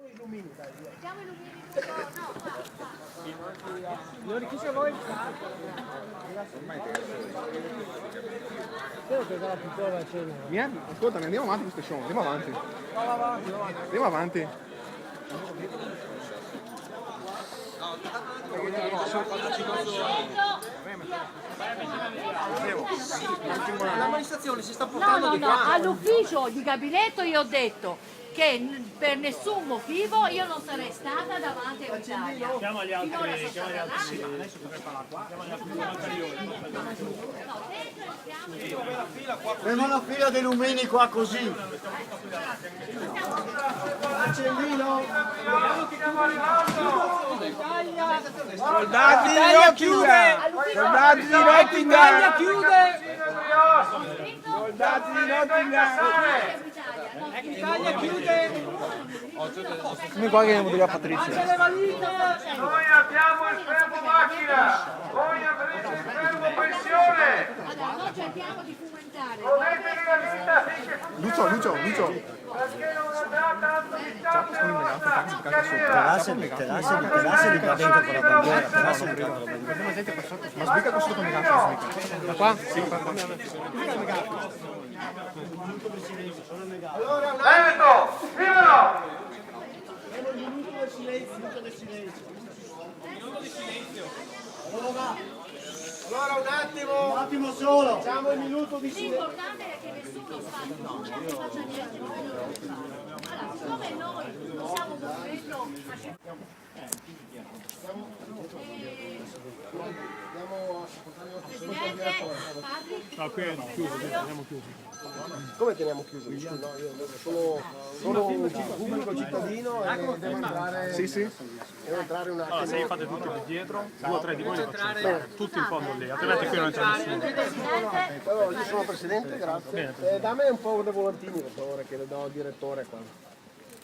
Mettiamo i lumini un po', no, qua. Signori, chi c'è voi? Spero che la piccola la cena. Ascoltami, andiamo avanti questo show, andiamo avanti. Andiamo avanti. L'amministrazione si sta portando No, di qua. all'ufficio di gabinetto io ho detto che per nessun motivo io non sarei stata davanti all'Italia. Chiama gli altri, Finora sono stata là. adesso dovrei parlare qua. Chiama gli altri. Abbiamo la fila dei lumini qua così. Accendino. Soldati di Nottingham! Soldati di Nottingham! Soldati di Nottingham! L'Italia chiude! Come qua che devo a Patrizia. Noi abbiamo il fermo macchina, voi avrete il fermo pressione, Allora, noi cerchiamo di fomentare. godetevi la vita finché funziona, Lucio. perché non andrà tanto distante Telasse di qua dentro con la bandiera. Telasse di qua con la bandiera. Ma sbriga qua sotto mi lascia. Da qua? Sì, Veneto, viva! Allora un attimo solo. Facciamo il minuto di silenzio. L'importante è che nessuno faccia niente. Allora, siccome noi non siamo un movimento Presidente, Padri, No, qui è chiuso, teniamo chiuso. Come teniamo chiuso? No, io sono un pubblico cittadino e devo entrare. Sì. Devo entrare un attimo. Allora, se fate tutti qui dietro, 2 o 3 di voi li faccio entrare, tutti in fondo lì, altrimenti qui non entra nessuno. Presidente, Allora, io sono presidente, grazie. Dammi un po' dei volantini, per favore, che le do al direttore qua.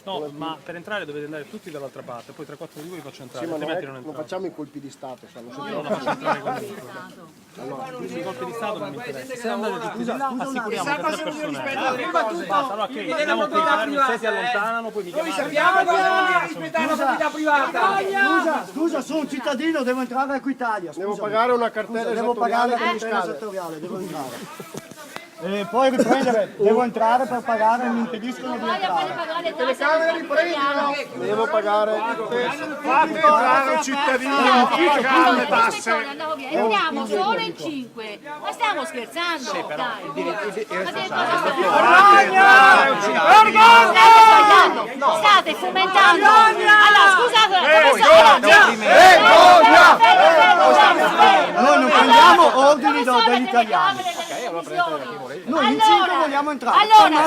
No, ma per entrare dovete andare tutti dall'altra parte, poi 3-4 di voi vi faccio entrare, Sì, ma altrimenti non non entrate. facciamo i colpi di Stato, sanno Io non la faccio entrare comunque. I colpi di Stato non mi interessa. Se andate tutti di là, assicuriamo che 3 persone. Basta, allora che andiamo qui, se si allontanano, poi mi chiamate. Scusa, sono un cittadino, devo entrare a Equitalia. Devo pagare una cartella Devo pagare la cartella fiscale. esattoriale, devo entrare. E poi riprendere, devo entrare per pagare, mi impediscono di voglia fare entrare. pagare le tasse. Devo pagare. Fate entrare un cittadino a pagare le tasse. Andiamo via, entriamo solo in 5. Ma stiamo scherzando? Dai. State fomentando. Allora, scusate, Noi non prendiamo ordini dagli italiani. Noi in 5 vogliamo entrare. Allora,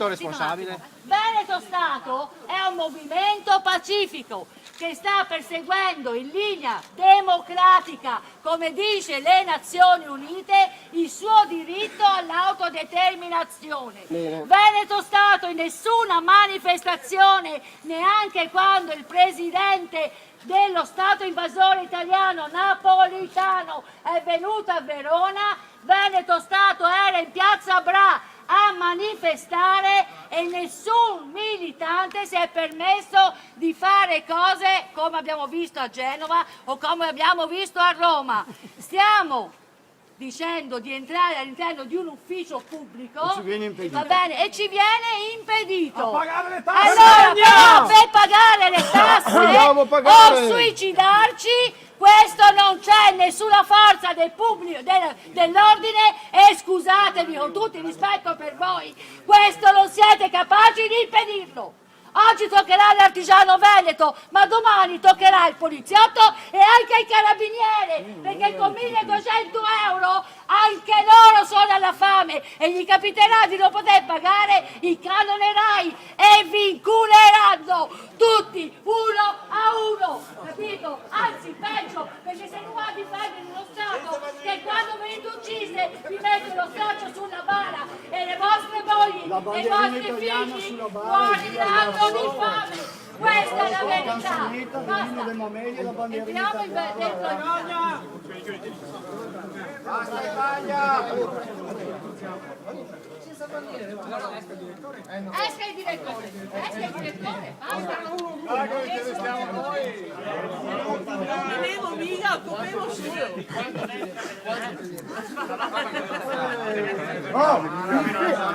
responsabile? Veneto Stato è un movimento pacifico che sta perseguendo in linea democratica, come dice le Nazioni Unite, il suo diritto all'autodeterminazione. Veneto Stato in nessuna manifestazione, neanche quando il presidente dello Stato invasore italiano Napolitano è venuto a Verona, Veneto Stato era in piazza Bra a manifestare e nessun militante si è permesso di fare cose come abbiamo visto a Genova o come abbiamo visto a Roma. Stiamo dicendo di entrare all'interno di un ufficio pubblico, ci viene impedito. va bene, e ci viene impedito. Pagare le tasse! Allora, però, per pagare le tasse Vogliamo pagare. o suicidarci, questo non c'è nessuna forza del pubblico, dell'ordine, e scusatevi con tutto il rispetto per voi, questo non siete capaci di impedirlo. Oggi toccherà all'artigiano veneto, ma domani toccherà il poliziotto e anche il carabiniere, perché con 1200 euro anche loro sono alla fame e gli capiterà di non poter pagare il canone RAI e vi inculeranno tutti uno a uno, capito? Anzi peggio, perché se tu vai a difendere uno Stato che quando venite uccise vi mette lo straccio sulla bara e le vostre mogli e i vostri figli moriranno di fame. Questa è la verità. Basta. Entriamo dentro. Basta Italia! Esca il direttore, basta.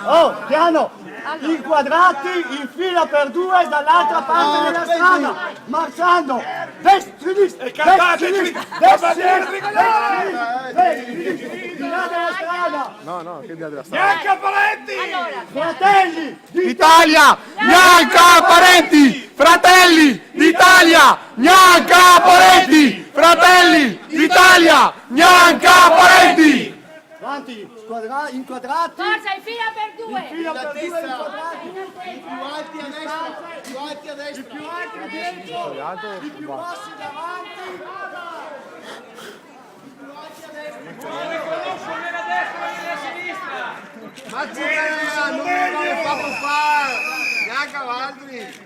Oh, piano! Inquadrati in fila per due dall'altra parte della strada, marciando! Destra, sinistra, destra, sinistra, destra, sinistra, della strada! No, che dia della strada. Allora, Fratelli Italia, Bianca Parenti, fratelli d'Italia, Bianca Parenti, fratelli d'Italia, Bianca Parenti. Avanti, inquadrati, forza in fila per due. fila per due inquadrati, Più alti a destra, più alti a destra. più alti a destra, i più bassi davanti. Ma non mi fatto fare, neanche altri.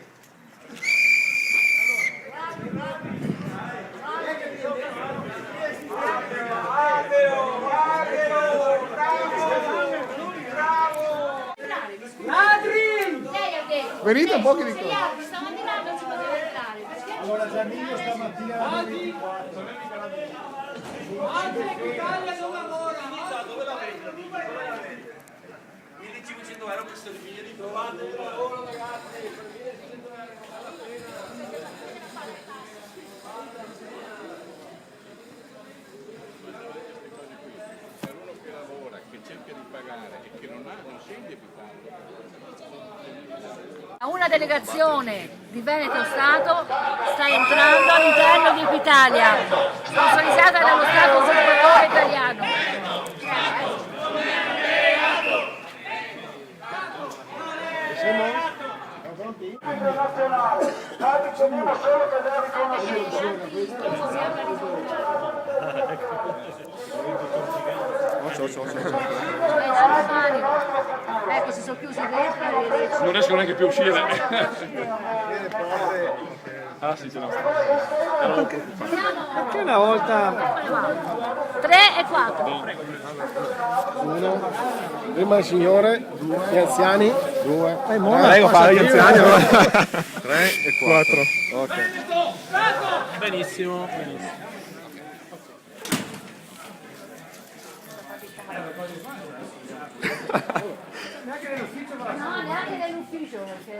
Lei ha detto. Venite un po' che Se gli altri stavano di là non si poteva entrare. Perché? Allora Giannino stamattina Una delegazione di Veneto Stato sta entrando all'interno di Equitalia, sponsorizzata dallo Stato sviluppatore italiano. Ecco, si sono chiusi dentro. Non riesco neanche più a uscire. Ah sì, ce l'ho. Che una volta 3 e 4. prima il signore, gli anziani, due. Prego, fare gli anziani. 3 e 4. Ok. Benissimo, benissimo. No, neanche nell'ufficio perché...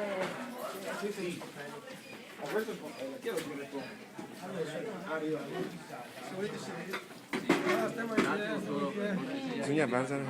Bisogna avanzare.